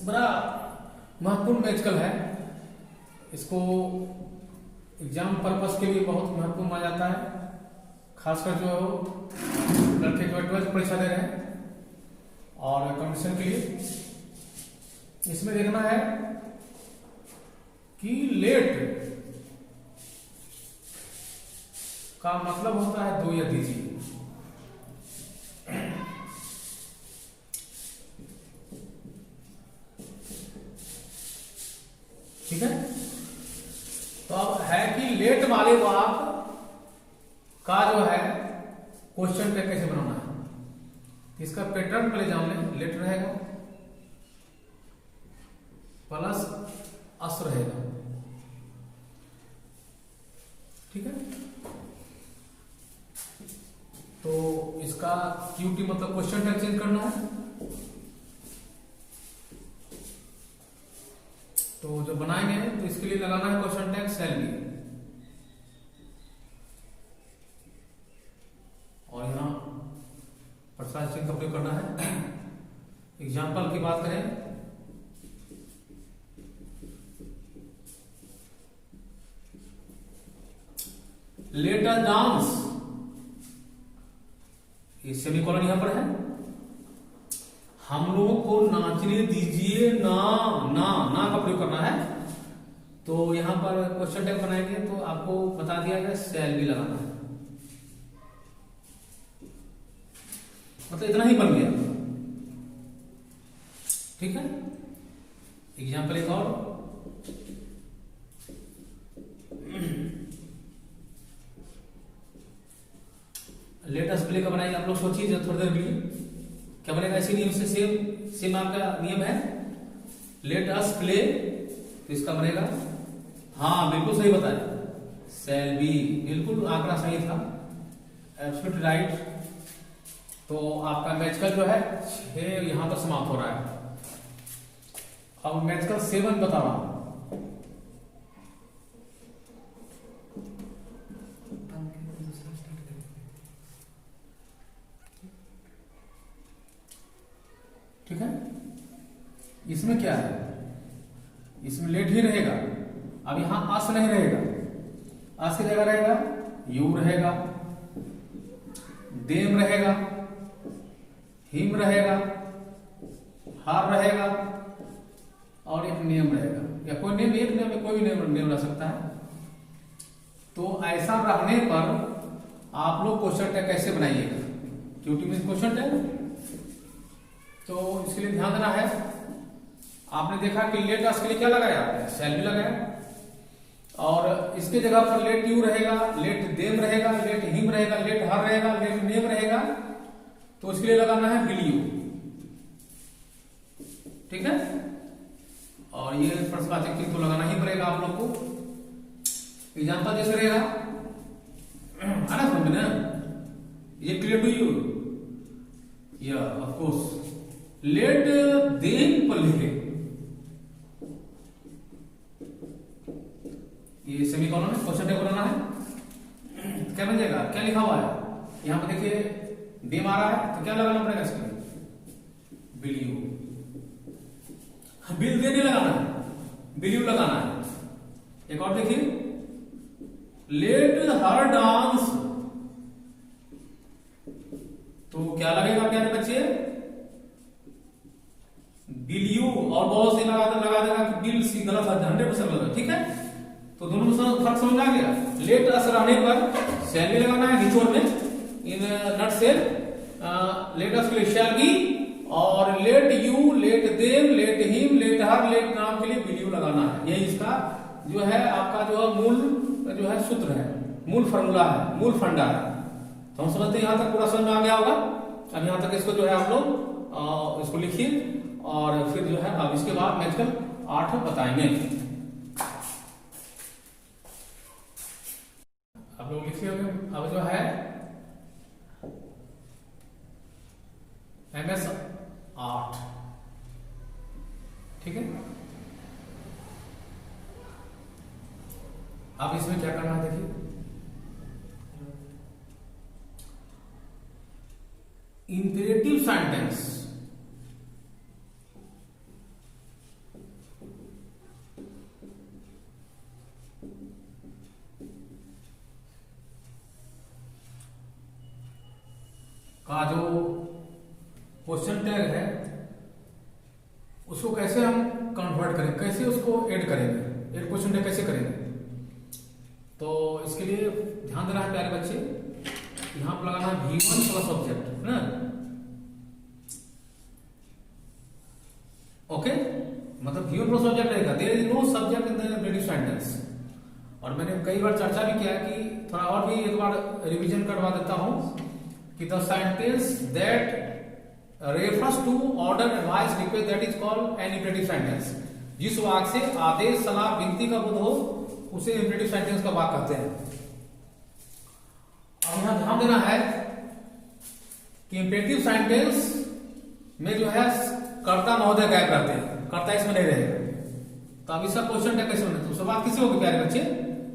बड़ा महत्वपूर्ण मैजिकल है। इसको एग्जाम पर्पस के लिए बहुत महत्वपूर्ण माना जाता है, खासकर जो लड़के जो 12th परीक्षा दे रहे हैं और कंपटीशन के लिए। इसमें देखना है कि लेट का मतलब होता है दो या दीजिए। ठीक है, तो अब है कि लेट वाले वाक्य का जो है क्वेश्चन टैग कैसे बनाना है। इसका पैटर्न पहले जान लें। लेट रहेगा प्लस अस रहेगा। ठीक है, तो इसका क्यूटी मतलब क्वेश्चन टैग चेंज करना है। तो जब बनाएंगे तो इसके लिए लगाना है क्वेश्चन टैग शैल बी, और यहां प्रसाद चिन्ह का प्रयोग करना है। एग्जाम्पल की बात करें, लेट अस डांस, ये सेमीकोलन यहां पर है। हम लोगों को नाचने दीजिए ना, ना ना का प्रयोग करना है। तो यहां पर क्वेश्चन टैग बनाएंगे तो आपको बता दिया गया शैल बी लगाना है। मतलब इतना ही बन गया। ठीक है, एग्जाम्पल एक और, लेट अस प्ले का बनाएंगे। आप लोग सोचिए थोड़ी देर के लिए क्या बनेगा। इसी नियम से सेम आपका नियम है। लेट अस प्ले, तो इसका बनेगा, हाँ बिल्कुल सही बताया, शैल बी, बिल्कुल आंकड़ा सही था, एब्सोल्युटली राइट। तो आपका मैजिकल जो है 6 यहां पर समाप्त हो रहा है। अब मैजिकल 7 बता रहा हूं। ठीक है, इसमें क्या है, इसमें लेट ही रहेगा। अब यहां अस नहीं रहेगा, अस की जगह रहेगा यू रहेगा, देम रहेगा, हिम रहेगा, हार रहेगा और एक नियम रहेगा, या कोई नेम, एक नेम, कोई भी नेम रह सकता है। तो ऐसा रहने पर आप लोग क्वेश्चन टैग कैसे बनाइएगा, क्यूटी में क्वेश्चन टैग। तो इसके लिए ध्यान देना है। आपने देखा कि लेट अस के लिए क्या लगाया, शैल बी लगाया, और इसके जगह पर लेट यू रहेगा, लेट देम रहेगा, लेट हिम रहेगा, लेट हर रहेगा, लेट नेम रहेगा। तो इसके लिए लगाना है विल यू। ठीक है, और ये प्रश्नवाचक चिन्ह तो लगाना ही पड़ेगा आप लोग को। एग्जाम्पल जैसे रहेगा, आना समझ ना, ये क्लियर टू यू, या of course let them play, ये सेमीकोलन है, क्वेश्चन टैग बनाना है। क्या बन जाएगा, क्या लिखा हुआ है यहां पर देखिए, देम आ रहा है तो क्या लगाना पड़ेगा इसके लिए, विल यू। बिल दे नहीं लगाना है, विल यू लगाना है। एक और देखिए, लेट हर डांस, तो क्या लगेगा प्यारे बच्चे, विल यू, और बहुत से लगा देगा कि बिल सी गलत है, 100% गलत है। ठीक है, तो दोनों में फर्क समझ आ गया। लेट अस रहने पर शैल बी लगाना है निचोड़ में, इन नट से लेट अस के लिए शैल बी, और let you, let them, let him, let her, let नाम के लिए विल यू लगाना है। यही इसका जो है आपका जो है मूल जो है सूत्र है, मूल फॉर्मूला है, मूल फंडा है। तो हम समझते हैं यहां तक पूरा समझ में आ गया होगा। अब यहां तक इसको जो है आप लोग इसको लिखिए, और फिर जो है अब इसके बाद मैजिकल 8 बताएंगे। आप लोग लिखिए। अब जो है MS 8, ठीक है। अब इसमें क्या करना है देखिए, इंपेरेटिव सेंटेंस टैग है उसको कैसे हम कन्वर्ट करें, कैसे उसको ऐड करेंगे, ऐड क्वेश्चन टैग कैसे करेंगे। तो इसके लिए ध्यान देना है प्यारे बच्चे, यहां पर लगाना है V1 प्लस ऑब्जेक्ट है ना। ओके, मतलब V1 प्लस ऑब्जेक्ट रहेगा, there is no subject in the imperative sentence. और मैंने कई बार चर्चा भी किया कि थोड़ा और भी एक बार रिवीजन करवा देता हूं कि the sentence that refers to order advice request that is called an imperative sentence. जिस वाक्य से आदेश सलाह विनती का बोध हो उसे इम्पेरेटिव सेंटेंस का वाक्य कहते हैं। अब यहां ध्यान देना है कि इम्पेरेटिव सेंटेंस में जो है कर्ता महोदय गायब रहते हैं, कर्ता इसमें नहीं रहेगा। तो अब इसका क्वेश्चन टैग कैसे बनता है, तो शुरुआत किसी होगी प्यारे बच्चे,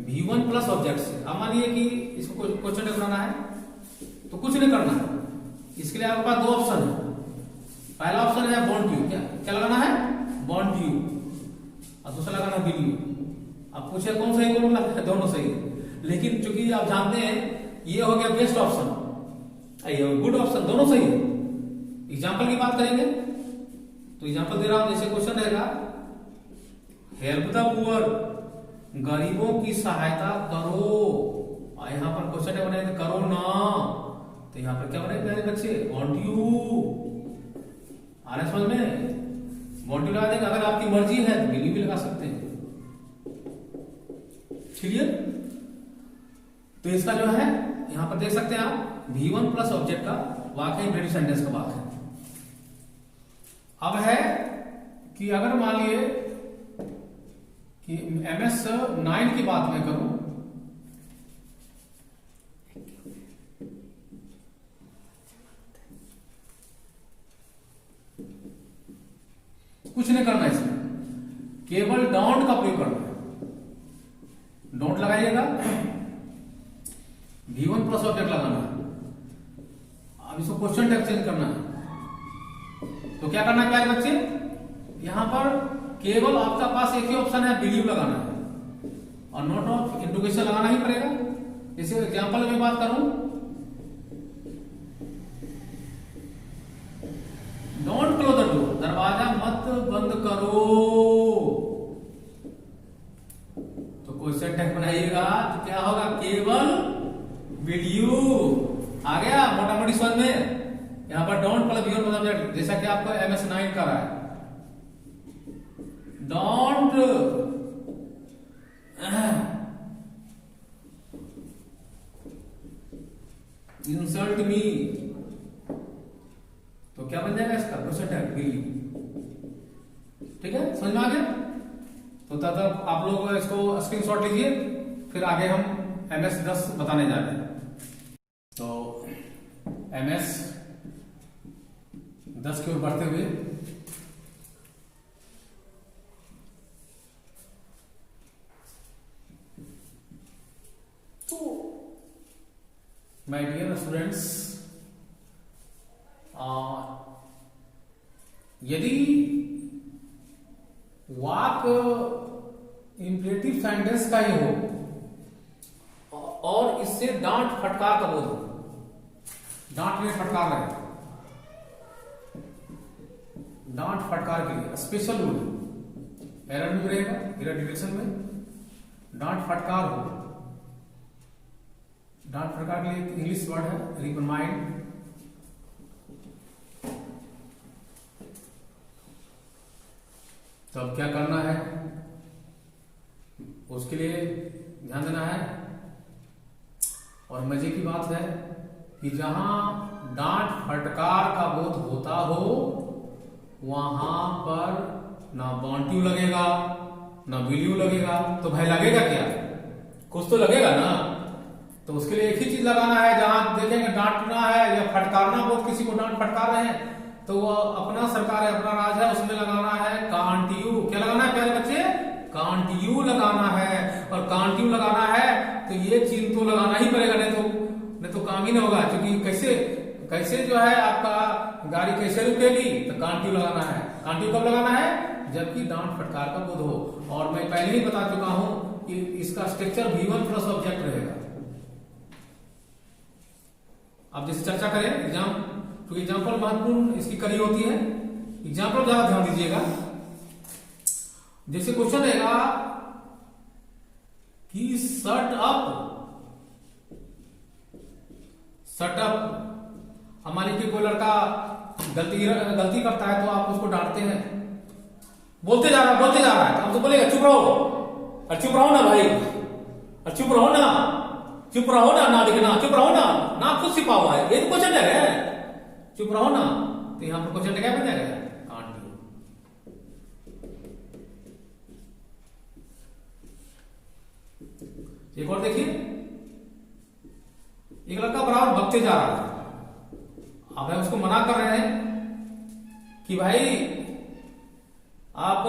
V1 प्लस ऑब्जेक्ट से। अब मानिए कि इसको क्वेश्चन टैग बनाना है तो कुछ नहीं करना है, इसके लिए आपके पास दो ऑप्शन है। पहला ऑप्शन है बॉन्ड यू, क्या लगाना है, बॉन्ड यू, और दूसरा लगाना है बिल यू। अब पूछे कौन सही कौन गलत है, दोनों सही है, लेकिन चूंकि आप जानते हैं ये हो गया बेस्ट ऑप्शन, ये गुड ऑप्शन, दोनों सही है। एग्जाम्पल की बात करेंगे तो एग्जाम्पल दे रहा हूं, जैसे क्वेश्चन रहेगा हेल्प द पुअर, गरीबों की सहायता करो। और यहां पर क्वेश्चन है बने करो ना, तो यहां पर क्या बने प्यारे बच्चे, वांट यू। आ रहा समझ में, वांट यू लगा देंगे। अगर आपकी मर्जी है तो बिल भी लगा सकते हैं, क्लियर। तो इसका जो है यहां पर देख सकते हैं आप V1 प्लस ऑब्जेक्ट का वाक्य इम्पेरेटिव सेंटेंस का वाक्य है। अब है कि अगर मान लिए कि MS9 की बात मैं करूं, कुछ नहीं करना इसमें, केवल डोंट का प्रयोग करना है। डोंट लगाइएगा, V1 प्लस ऑब्जेक्ट लगाना है। अब इसको क्वेश्चन टैग चेंज करना है, तो क्या करना है प्यारे बच्चे, यहां पर केवल आपका पास एक ही ऑप्शन है, बिलीव लगाना है, और नोट ऑफ इंट्रोगेशन लगाना ही पड़ेगा। जैसे एग्जांपल में बात करूं, डोंट क्लोज द डोर, दरवाजा मत बंद करो। तो क्वेश्चन टैग बनाइएगा तो क्या होगा, केवल बिलीव। आ गया मोटा मोटी समझ में। यहां पर don't plus V1 plus object, जैसा कि आपको MS9 का रहा है, डोंट इंसल्ट मी, तो क्या बन जाएगा इसका क्वेश्चन टैग बिलीव। ठीक है, समझ में आ गया। तो तब आप लोग इसको स्क्रीनशॉट लीजिए, फिर आगे हम MS10 बताने जा रहे हैं। तो MS10 की ओर बढ़ते हुए, तो माय डियर स्टूडेंट्स, यदि वाक्य इंपेरेटिव सेंटेंस का ही हो और इससे डांट फटकार का बोध हो, डांट में फटकार रहे, डांट फटकार के लिए स्पेशल रूल, एरर भी रहेगा, एरर डिटेक्शन में डांट फटकार हो। डांट फटकार के लिए इंग्लिश वर्ड है रिकमाइंड। तो अब क्या करना है, उसके लिए ध्यान देना है। और मजे की बात है कि जहां डांट फटकार का बोध होता हो वहां पर ना बॉन्ट्यू लगेगा ना बिल्यू लगेगा। तो भाई लगेगा क्या, कुछ तो लगेगा ना। तो उसके लिए एक ही चीज लगाना है, जहां देखेंगे डांटना है या फटकारना बोध, किसी को डांट फटकार रहे हैं तो वो अपना सरकार है, अपना राज है, उसमें लगाना है कांट यू। क्या लगाना है प्यारे बच्चे, कांट यू लगाना है। और कांट यू लगाना है तो ये चिन्ह तो लगाना ही पड़ेगा, नहीं तो काम ही नहीं होगा। क्योंकि कैसे जो है आपका गाड़ी कैसे रुकेगी, तो कांट यू लगाना है। कांट यू कब लगाना है, जबकि डांट फटकार का बोध हो। और मैं पहले ही बता चुका हूं कि इसका स्ट्रक्चर V1 प्लस ऑब्जेक्ट रहेगा। अब जैसे चर्चा करें एग्जाम क्योंकि एग्जाम्पल महत्वपूर्ण इसकी कड़ी होती है। एग्जाम्पल ज्यादा ध्यान दीजिएगा। जैसे क्वेश्चन रहेगा कि शट अप हमारे कि कोई लड़का गलती करता है तो आप उसको डांटते हैं, बोलते जा रहा है तो हम तो बोलेगा चुप रहो, और चुप रहो ना भाई, और चुप रहो ना ना दिखना, चुप रहो ना खुद छिपा हुआ है, ये तो क्वेश्चन है, चुप रहो ना। तो यहां पर क्वेश्चन क्या बन जाएगा? Can't do. एक और देखिए, एक लड़का बराबर बकते जा रहा है, अब हम उसको मना कर रहे हैं कि भाई आप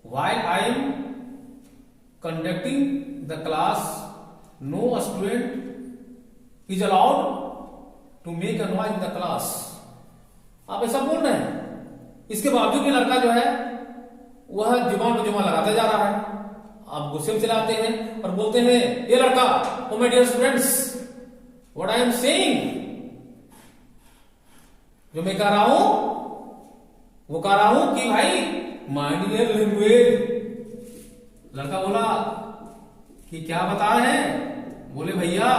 while I am conducting the class, no student is allowed to make a noise in the class. आप ऐसा बोल रहे हैं, इसके बावजूद भी लड़का जो है वह जुबान पे जुबान लगाता जा रहा है। आप गुस्से में चलाते हैं और बोलते हैं, ये लड़का, oh my dear students, what I am saying, जो मैं कह रहा हूं वो कह रहा हूं कि भाई माइंड योर लैंग्वेज। लड़का बोला कि क्या बता रहे हैं? बोले भैया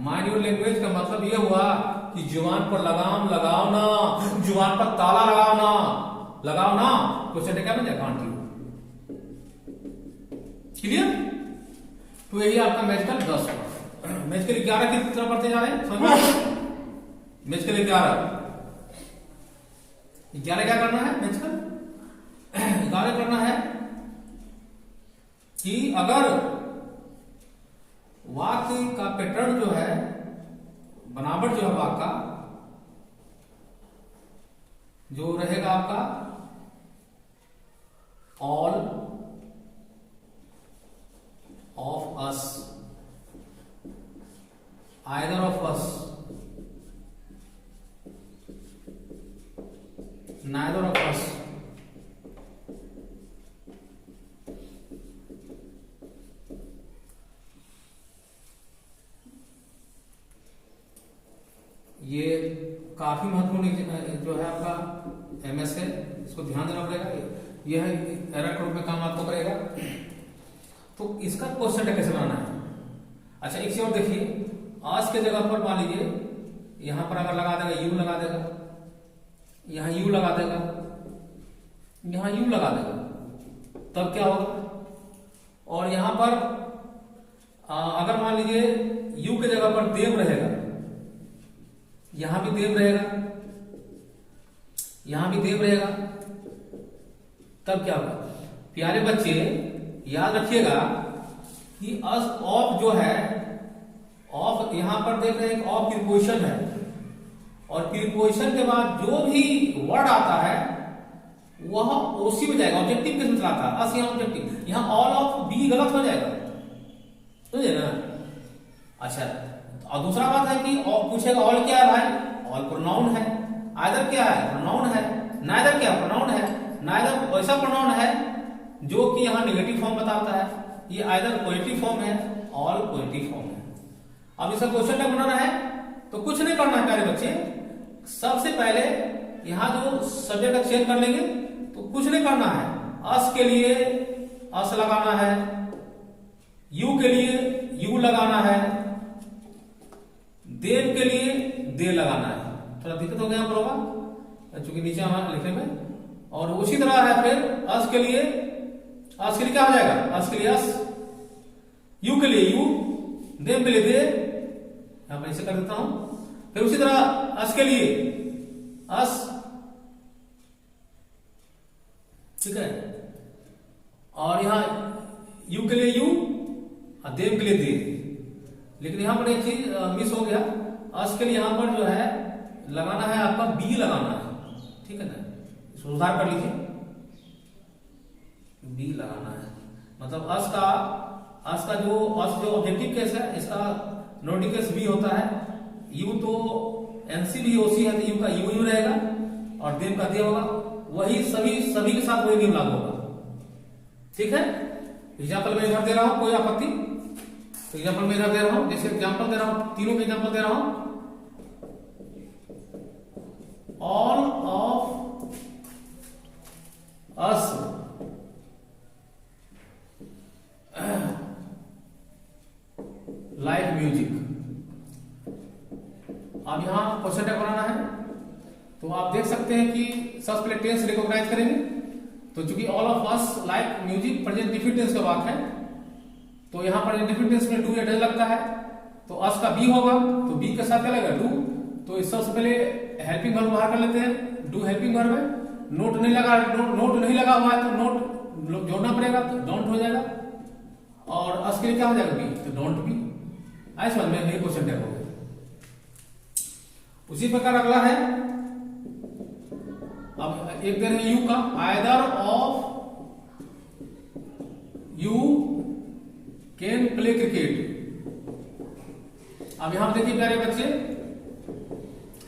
माइंड योर लैंग्वेज का मतलब यह हुआ कि जुबान पर लगाम लगाओ ना, जुबान पर ताला लगाओ ना। क्वेश्चन क्या बन जाए? Can't do. क्लियर? तो यही आपका मैजिकल 10 हुआ। मैजिकल 11 की तरफ बढ़ते जा रहे हैं, समझ में? मैजिकल 11 क्या करना है? मैजिकल 11 करना है कि अगर वाक्य का पैटर्न जो है, बनावट जो है वाक्य का, जो रहेगा आपका all of us, either of us, neither of us, ये काफी महत्वपूर्ण जो है आपका एमएस है, इसको ध्यान देना पड़ेगा। यह एरर के रूप में काम आपको करेगा। तो इसका क्वेश्चन कैसे बनाना है? अच्छा, एक चीज और देखिए, आज के जगह पर मान लीजिए यहां पर अगर लगा देगा, यू लगा देगा, यहां यू लगा देगा, यहां यू लगा देगा, तब क्या होगा? और यहां पर अगर मान लीजिए यू के जगह पर देव रहेगा, यहां भी देव रहेगा, यहां भी देव रहेगा, तब क्या होगा? प्यारे बच्चे याद रखिएगा कि ऑफ जो है, ऑफ यहां पर देख रहे हैं, ऑफ प्रीपोजिशन है, और प्रीपोजिशन के बाद जो भी वर्ड आता है वह ओसी में जाएगा, ऑब्जेक्टिव किसमें चलाता है? अस, यहां ऑब्जेक्टिव, यहां ऑल ऑफ बी गलत हो जाएगा, समझे ना? अच्छा, और दूसरा बात है कि पूछेगा ऑल क्या है भाई? ऑल प्रोनाउन है। आइदर क्या है? प्रोनाउन है। नाइदर क्या? प्रोनाउन है। नाइदर वैसा प्रोनाउन है जो कि यहां नेगेटिव फॉर्म बताता है, ये आइदर पॉजिटिव फॉर्म है, ऑल पॉजिटिव फॉर्म है। अब इसका क्वेश्चन क्या बनाना है? तो कुछ नहीं करना है प्यारे बच्चे, सबसे पहले यहां जो सब्जेक्ट का चेंज कर लेंगे, तो कुछ नहीं करना है। अस के लिए अस लगाना है, यू के लिए यू लगाना है, देव के लिए दे लगाना है। थोड़ा दिक्कत हो गया यहाँ पर होगा चूंकि नीचे हमारे लिखने में। और उसी तरह है फिर अस के लिए क्या हो जाएगा? अस के लिए अस, यू के लिए यू, देव के लिए दे, यहां पर इसे कर देता हूं। फिर उसी तरह अस के लिए अस, ठीक है, और यहां यू के लिए यू और देव के लिए दे। लेकिन यहां पर एक चीज मिस हो गया, अस के लिए यहां पर जो है लगाना है आपका बी लगाना है, ठीक है ना? सुधार कर लीजिए, बी लगाना है, मतलब अस का जो ऑब्जेक्टिव केस है, इसका नोटिव केस बी होता है। यू तो एनसी भी ओसी है, तो यू का यू रहेगा और देव का देव होगा। वही सभी के साथ वही नियम लागू होगा, ठीक है? एग्जाम्पल में इधर दे रहा हूं, कोई आपत्ति? एग्जाम्पल में इधर दे रहा हूं, जैसे एग्जाम्पल दे रहा हूं, तीनों के एग्जाम्पल दे रहा हूं, all of us like music. अब यहां क्वेश्चन टैग बनाना है, तो आप देख सकते हैं कि सबसे पहले टेंस रिकॉग्नाइज करेंगे। तो चूंकि all of us like music present definite tense का वाक्य है, तो यहां पर डिफिनिट टेंस में डू या डज लगता है, तो अस का बी होगा, तो बी के साथ क्या लगेगा डू। तो इस सबसे पहले हेल्पिंग वर्ब बाहर कर लेते हैं, डू हेल्पिंग वर्ब है। नोट नहीं लगा, नोट नहीं लगा हुआ है तो नोट जोड़ना पड़ेगा, तो डोंट हो जाएगा, और अस के लिए क्या हो जाएगा बी, तो डोंट बी। ऐसा समझ में यही क्वेश्चन टैग हो गया। उसी प्रकार अगला है, अब एक दिन है यू का, either of you can play cricket. अब यहां देखिए प्यारे बच्चे,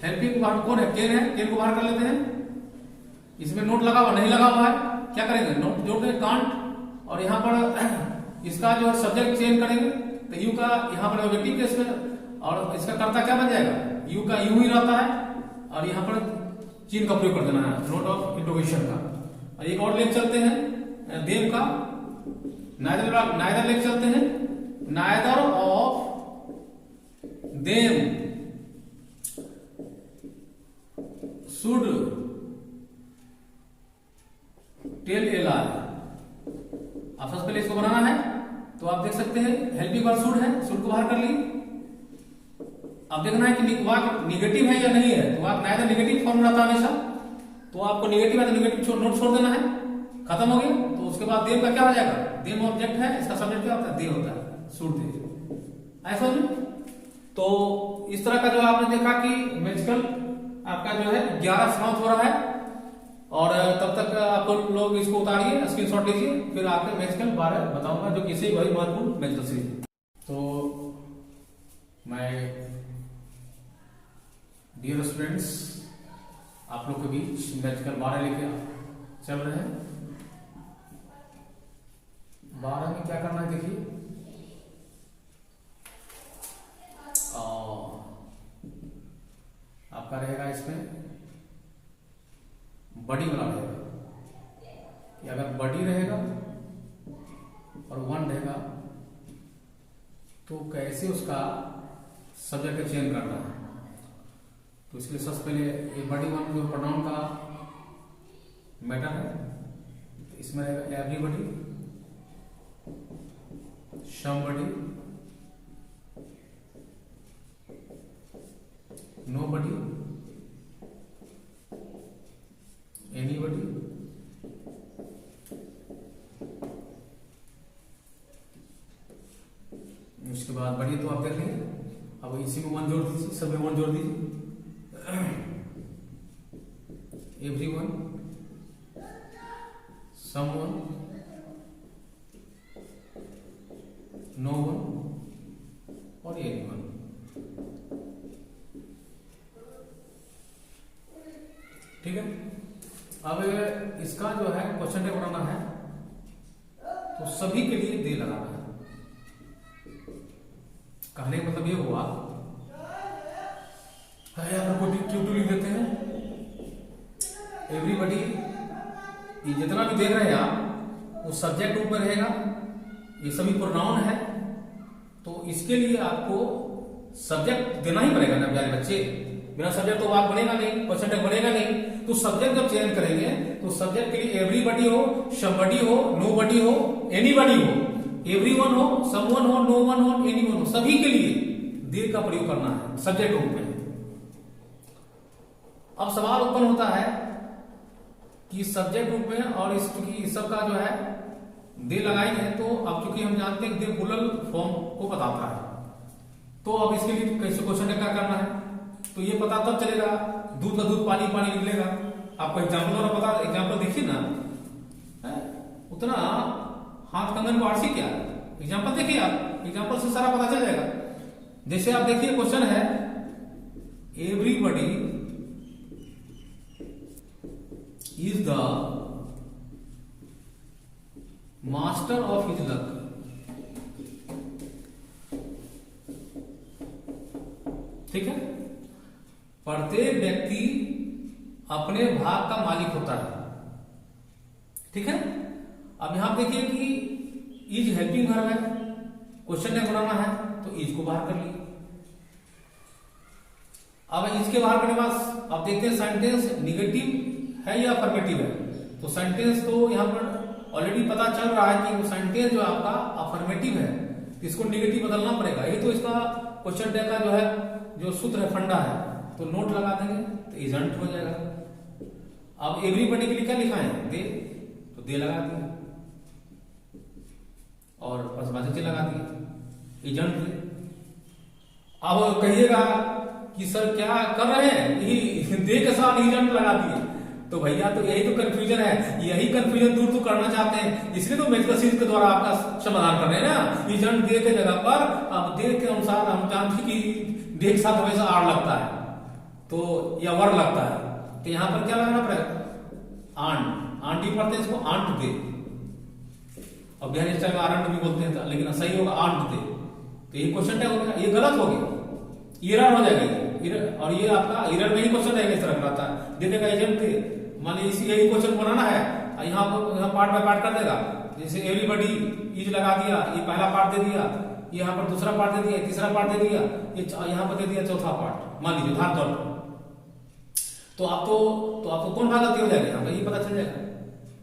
हेल्पिंग वर्ब कौन है, कैन है, कैन को बाहर कर लेते हैं। इसमें नोट लगा हुआ नहीं लगा हुआ है, क्या करेंगे, नोट जोड़ देंगे कांट, और यहां पर इसका जो सब्जेक्ट चेंज करेंगे, तो यू का यहां पर ऑब्जेक्टिव केस में, और इसका कर्ता क्या बन जाएगा, यू का यू ही रहता है, और यहां पर चिन्ह का प्रयोग कर देना है, नोट ऑफ इंट्रोगेशन का। और एक और लेख चलते हैं देव का, नाइदर लेख चलते हैं, neither of them should tell a lie. आप सबसे पहले इसको बनाना है, तो आप देख सकते हैं हेल्पिंग वर्ब शुड है, शुड को बाहर कर ली। अब देखना है कि वाक्य निगेटिव है या नहीं है, तो वाक्य नाइदर निगेटिव फॉर्म रहता है हमेशा, तो आपको निगेटिव है तो निगेटिव नोट छोड़ देना है, खत्म हो गया। तो उसके बाद देव का क्या हो जाएगा, देव ऑब्जेक्ट है, इसका सब्जेक्ट क्या होता है, दे होता है, शुड दे, ऐसा नहीं। तो इस तरह का जो आपने देखा कि मैजिकल आपका जो है 11 समाप्त हो रहा है, और तब तक आप लोग इसको उतारिए, स्क्रीनशॉट लीजिए, फिर आपके मैजिकल 12 बताऊंगा, जो किसी वही महत्वपूर्ण मैजिकल सीरीज। तो मैं डियर स्टूडेंट्स आप लोग के बीच मैजिकल 12 लेके चल रहे हैं। 12 में क्या करना है देखिए, आपका रहेगा इसमें बड़ी वाला रहेगा, कि अगर बड़ी रहेगा और 1 रहेगा तो कैसे उसका सब्जेक्ट चेंज करना है। तो इसलिए सबसे पहले ये बड़ी 1 जो प्रोनाउन का मैटर है, तो इसमें रहेगा एवरीबॉडी, समबडी, नोबडी, एनीबडी, उसके बाद बड़ी तो आप देख लेंगे। अब इसी में 1 जोड़ दीजिए, सब में 1 जोड़ दीजिए, एवरीवन, समवन, नोवन और एनीवन। ठीक है, अब इसका जो है क्वेश्चन टैग बनाना है, तो सभी के लिए दे लगाना है। कहने का मतलब ये हुआ क्यों लिख देते हैं, एवरीबडी ये जितना भी देख रहे हैं आप वो सब्जेक्ट रूप में रहेगा, ये सभी प्रोनाउन है, तो इसके लिए आपको सब्जेक्ट देना ही पड़ेगा ना प्यारे बच्चे, बिना सब्जेक्ट तो वाक्य बनेगा नहीं, क्वेश्चन टैग बनेगा नहीं। तो सब्जेक्ट जब चेंज करेंगे तो सब्जेक्ट के लिए एवरीबडी हो, समबडी हो, नोबडी हो, एनीबडी हो, एवरीवन हो, समवन हो, नोवन हो, एनीवन हो, सभी के लिए दे का प्रयोग करना है सब्जेक्ट रूप में। अब सवाल उत्पन्न होता है कि सब्जेक्ट रूप में, और इस चूंकि इस सब का जो है दे लगाएंगे, तो अब चूंकि हम जानते हैं दे प्लूरल फॉर्म को बताता है, तो अब इसके लिए कैसे क्वेश्चन क्या करना है, तो ये पता तब चलेगा, दूध का दूध पानी पानी निकलेगा। आपको एग्जाम्पल और पता, एग्जाम्पल देखिए ना, उतना हाथ कंगन को आरसी क्या, एग्जाम्पल देखिए आप, एग्जाम्पल से सारा पता चल जाएगा। जैसे आप देखिए क्वेश्चन है, everybody is the master of his luck. ठीक है, प्रत्येक व्यक्ति अपने भाग का मालिक होता है। ठीक है, अब यहां देखिए कि इज हेल्पिंग वर्ब है, क्वेश्चन टैग बनाना है तो इज को बाहर कर लिए। अब इसके बाहर करने के बाद अब देखते हैं सेंटेंस निगेटिव है या अफर्मेटिव है। तो सेंटेंस तो यहां पर ऑलरेडी पता चल रहा है कि वो सेंटेंस जो आपका अफर्मेटिव है, इसको निगेटिव बदलना पड़ेगा। ये तो इसका क्वेश्चन टैग का जो है जो सूत्र है, फंडा है, तो नोट लगा देंगे तो इजंट हो जाएगा। अब एवरीबॉडी के लिए क्या लिखा है, दे, तो दे लगा दिया और पर्सनालिटी लगा दिए, एजेंट दे। अब कहिएगा कि सर क्या कर रहे हैं, दे के साथ एजेंट लगा दिए, तो भैया तो यही तो कंफ्यूजन है, यही कंफ्यूजन दूर तो करना चाहते हैं, इसलिए तो मैथमेटिक्स के द्वारा आपका समाधान कर रहे हैं ना। एजेंट दे के जगह पर अब दे के अनुसार हम जानते कि दे के साथ हमेशा आर लगता है तो या वर लगता है, तो यहां पर क्या लगाना पड़ेगा, आंट। आंटी पढ़ते हैं इसको आंट दे, और बिहार स्टाइल में आरंट भी बोलते हैं, लेकिन सही होगा आंट दे। तो ये क्वेश्चन टैग हो गया, ये गलत हो गया, एरर हो जाएगा। और ये आपका एरर में ही क्वेश्चन टैग इस तरह रहता है, दे देगा एजेंट दे, मान लीजिए इसी यही क्वेश्चन बनाना है, यहाँ पार्ट बाय पार्ट कर देगा। जैसे एवरीबॉडी इज लगा दिया, ये पहला पार्ट दे दिया, यहाँ पर दूसरा पार्ट दे दिया, तीसरा पार्ट दे दिया, ये यहाँ पर दे दिया चौथा पार्ट, मान लीजिए उदाहरण तौर पर। तो आपको कौन सा गलती हो जाएगा, यहाँ पर ये पता चल जाएगा।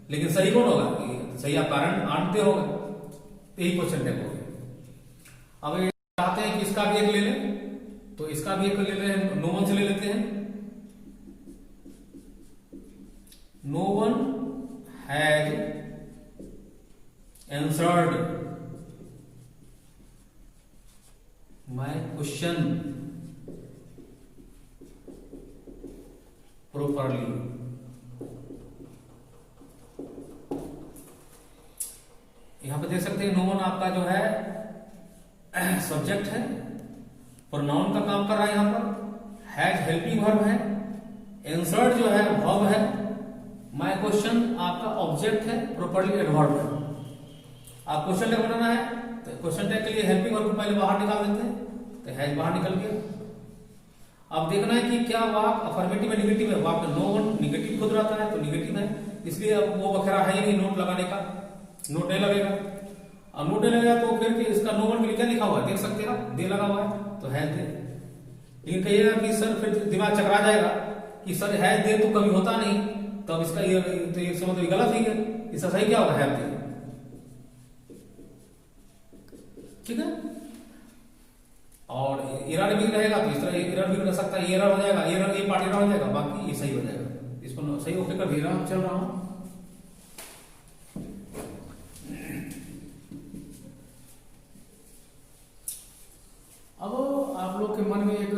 लेकिन सही कौन होगा, सही आप कारण आंटते होगा, यही क्वेश्चन टैग हो गया। अब चाहते हैं कि इसका भी एक ले लें, तो इसका भी एक ले रहे हैं, नो वन से ले लेते हैं। No one has answered my question properly. यहां पे देख सकते हैं नो वन आपका जो है सब्जेक्ट है, प्रोनाउन का काम कर रहा है। यहां पर हैज हेल्पिंग वर्ब है, आंसर्ड जो है वर्ब है, माय क्वेश्चन आपका ऑब्जेक्ट है, प्रॉपर्ली एडवर्ब है। आप क्वेश्चन टैग बनाना है तो क्वेश्चन टैग के लिए हेल्पिंग वर्ब को पहले बाहर निकाल देते हैं, तो हैज बाहर निकल गया। अब देखना है कि क्या वाक अफर्मेटिव है निगेटिव है। वाक नो वन निगेटिव खुद रहता है तो निगेटिव है, इसलिए अब वो बखेरा है ही नहीं नोट लगाने का, नोट नहीं लगेगा। अब नोट नहीं लगेगा तो फिर इसका नो वन के लिए क्या लिखा हुआ है देख सकते हैं आप, दे लगा हुआ है तो हैज दे। लेकिन कहिएगा कि सर फिर दिमाग चकरा जाएगा कि सर हैज दे तो कभी होता नहीं, तो अब इसका ये तो ये समझ गलत ही है, इसका सही क्या होगा, हैव दे। ठीक है, और एरर भी रहेगा तो इस तरह एरर भी रह सकता है, एरर हो जाएगा, एरर ये पार्ट एरर हो जाएगा, बाकी ये सही हो जाएगा। इसको सही होकर कर दे रहा हूं, चल रहा हूं। अब आप लोग के मन में एक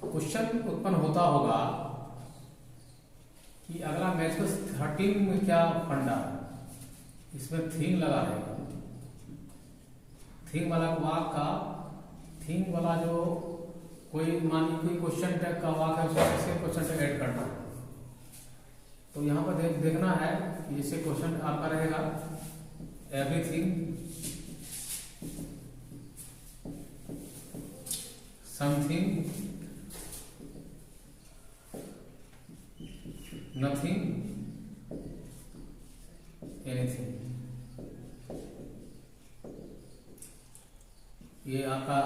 क्वेश्चन उत्पन्न होता होगा कि अगला मैथ्स 13 में क्या फंडा है, इसमें थीम लगा रहेगा। थीम वाला वाक का, थीम वाला जो कोई मानिए कोई क्वेश्चन टैग का वाक है, उसको कैसे क्वेश्चन टैग ऐड करना है। तो यहाँ पर देखना है कि जैसे क्वेश्चन आपका रहेगा एवरीथिंग, समथिंग, नथिंग, एनीथिंग। ये आपका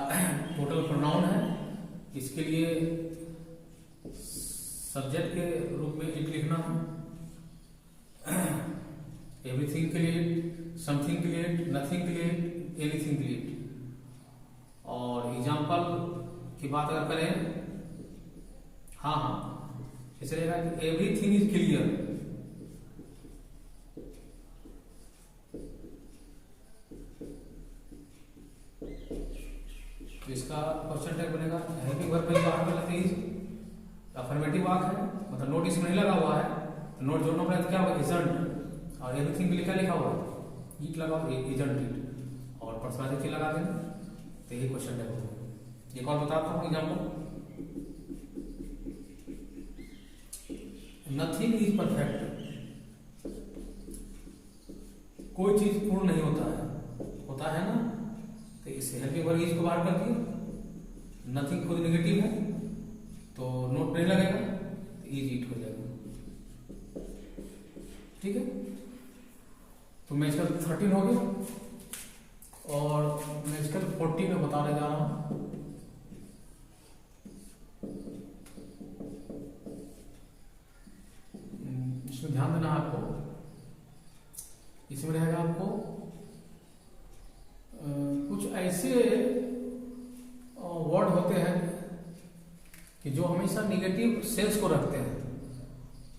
टोटल प्रोनाउन है, इसके लिए सब्जेक्ट के रूप में इट लिखना है, एवरीथिंग के लिए, समथिंग के लिए, नथिंग के लिए, एनीथिंग के लिए। और एग्जाम्पल की बात अगर करें, हाँ ऐसे रहेगा कि एवरीथिंग इज क्लियर। तो इसका क्वेश्चन टैग बनेगा हेल्पिंग वर्ब में बाहर में लगते इज, अफर्मेटिव वाक है, मतलब नोट इसमें नहीं लगा हुआ है, तो नोट जोड़ना पड़ेगा तो क्या होगा इजंट, और एवरीथिंग के लिए क्या लिखा हुआ है ईट लगा, इजंट इट, और पर्सनालिटी लगा देंगे, तो यही क्वेश्चन टैग होगा। एक और बताता हूँ एग्जाम्पल, नथिंग इज परफेक्ट, कोई चीज पूर्ण नहीं होता है ना, तो इससे हेल्पिंग वर्ब इज को बाहर कर दिए। नथिंग खुद नेगेटिव है तो नोट नहीं लगेगा, इज इट हो जाएगा। ठीक है, तो मैजिकल 13 हो गया और मैजिकल 14 में बताने जा रहा हूं। इसमें ध्यान देना आपको, इसमें रहेगा आपको कुछ ऐसे वर्ड होते हैं कि जो हमेशा निगेटिव सेंस को रखते हैं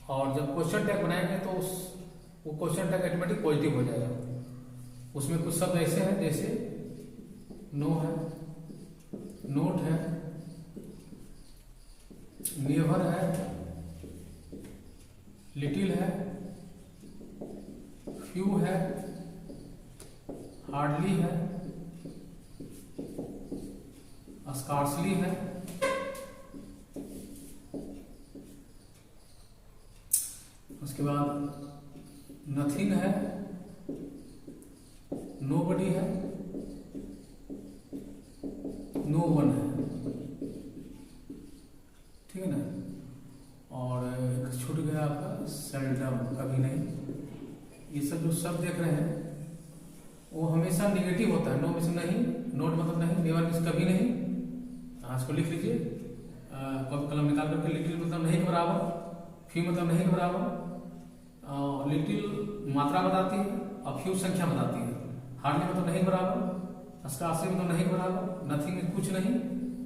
और जब क्वेश्चन टैग बनाएंगे तो वो क्वेश्चन टैग ऑटोमेटिक पॉजिटिव हो जाएगा। उसमें कुछ शब्द ऐसे हैं जैसे नो है, नोट है, नेवर है, लिटिल है, फ्यू है, हार्डली है, स्कार्सली है, उसके बाद नथिंग है, नोबडी है, नो वन है। ठीक है ना, और एक छूट गया आपका सेल्डम, कभी नहीं। ये सब जो शब्द देख रहे हैं वो हमेशा निगेटिव होता है। नो मीन्स नहीं, नोट मतलब नहीं, नेवर मीन्स कभी नहीं। इसको लिख लीजिए, कॉपी कलम निकाल करके। लिटिल मतलब नहीं के बराबर, फ्यू मतलब नहीं के बराबर। लिटिल मात्रा बताती है और फ्यू संख्या बताती है। हार्डली मतलब नहीं के बराबर, स्कार्सली मतलब नहीं के बराबर, नथिंग मीन्स कुछ नहीं,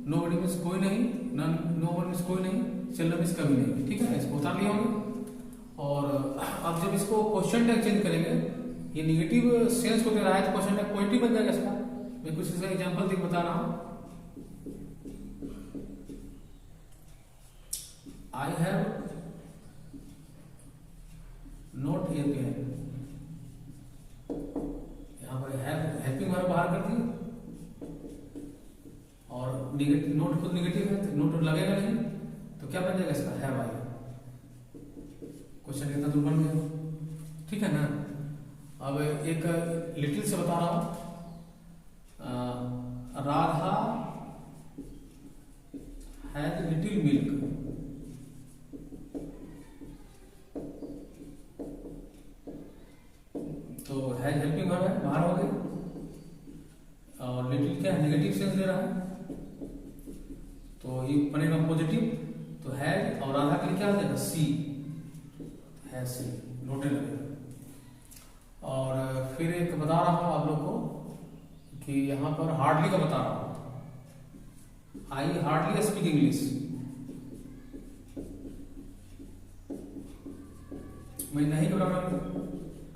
नोबडी मीन्स कोई नहीं, नो वन मीन्स कोई नहीं, सेल्डम मीन्स कभी नहीं। ठीक है, इसको उतार लिया होंगे। और अब जब इसको क्वेश्चन टैग चेंज करेंगे, ये निगेटिव सेंस को दे रहा है तो क्वेश्चन टैग पॉजिटिव बन जाएगा इसका। मैं कुछ इसका एग्जांपल देख बता रहा हूं। I have not a pen, यहां पर हेल्पिंग वर्ब बाहर कर दिए और निगेटिव, नोट खुद निगेटिव है तो नोट लगेगा नहीं, तो क्या बन जाएगा इसका, हैव आई। क्वेश्चन कितना दूर बन गया। ठीक है ना। अब एक लिटिल से बता रहा हूं। राधा हैज लिटिल मिल्क, तो हैज हेल्पिंग वर्ब है, बाहर हो गई। और लिटिल क्या है, नेगेटिव सेंस ले रहा है, तो ये बनेगा पॉजिटिव। तो हैज और राधा के लिए क्या हो जाएगा, सी, हैज सी, नोटे लगेगा। और फिर एक बता रहा हूं आप लोग को कि यहां पर हार्डली का बता रहा हूं। आई हार्डली स्पीक इंग्लिश, मैं नहीं के बराबर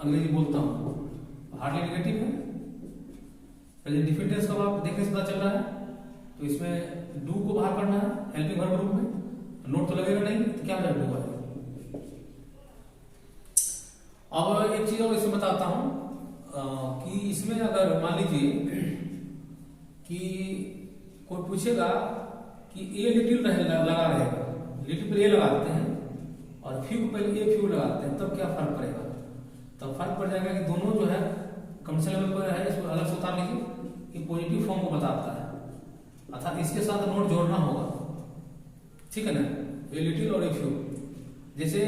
अंग्रेजी बोलता हूं। हार्डली नेगेटिव है। प्रेजेंट डिफिटेंस का आप देखने से पता चल रहा है, तो इसमें डू को बाहर करना है हेल्पिंग वर्ब ग्रुप में। नोट तो लगेगा नहीं, तो क्या हो जाएगा, डू आएगा। अब एक चीज और इसमें बताता हूं कि इसमें अगर मान लीजिए कि कोई पूछेगा कि ए लिटिल लगा रहेगा, लिटिल पर ए लगाते हैं और फ्यू को पहले ए फ्यू लगाते हैं, तब क्या फर्क पड़ेगा। तब फर्क पड़ जाएगा कि दोनों जो है कंडीशन लेवल पर है, इसको अलग से उतार लीजिए। कि पॉजिटिव फॉर्म को बताता है, अर्थात इसके साथ नोट जोड़ना होगा। ठीक है ना, ए लिटिल और ए फ्यू। जैसे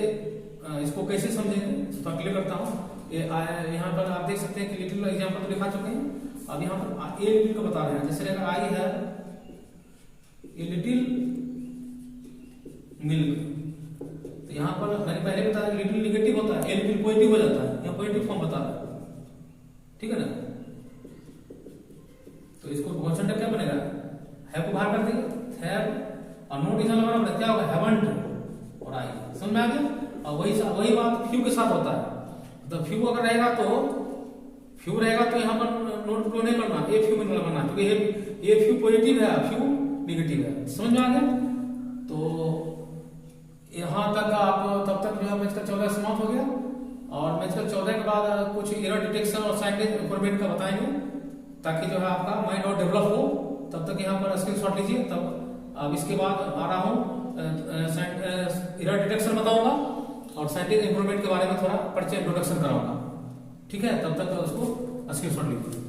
इसको कैसे समझेंगे तो क्लियर करता हूं। यहाँ पर आप देख सकते हैं कि लिटिल एग्जाम्पल तो दिखा चुके हैं। अब यहाँ पर ए लिटिल को बता रहे हैं। जैसे रहेगा आई है ए लिटिल मिल्क, तो यहाँ पर मैंने पहले बताया लिटिल निगेटिव होता है, ए लिटिल पॉजिटिव हो जाता है। यहाँ पॉजिटिव फॉर्म बता रहा है। ठीक है ना, तो इसको क्वेश्चन क्या बनेगा, हैव को बाहर कर देंगे, हैव और नोट यहाँ लगाना, क्या होगा, हैवंट और आई। समझ में आ गया। और वही बात फ्यू के साथ होता है। तो फ्यू अगर रहेगा तो फ्यू रहेगा तो यहाँ पर नोट फ्लो नहीं करना, ए फ्यू में लगाना, क्योंकि ए फ्यू पॉजिटिव है, फ्यू निगेटिव है। समझ में आ गया। तो यहाँ तक आप तब तक जो है मैच का 14 समाप्त हो गया। और मैच का 14 के बाद कुछ एरर डिटेक्शन और साइंटिफिक इंप्रूवमेंट का बताएंगे, ताकि जो है आपका माइंड और डेवलप हो। तब तक यहाँ पर स्क्रीनशॉट लीजिए। तब अब इसके बाद आ रहा हूँ एरर डिटेक्शन बताऊंगा और साइंटिफिक इंप्रूवमेंट के बारे में थोड़ा परिचय इंट्रोडक्शन कराऊंगा। ठीक है, तब तक उसको स्क्रीनशॉट लीजिए।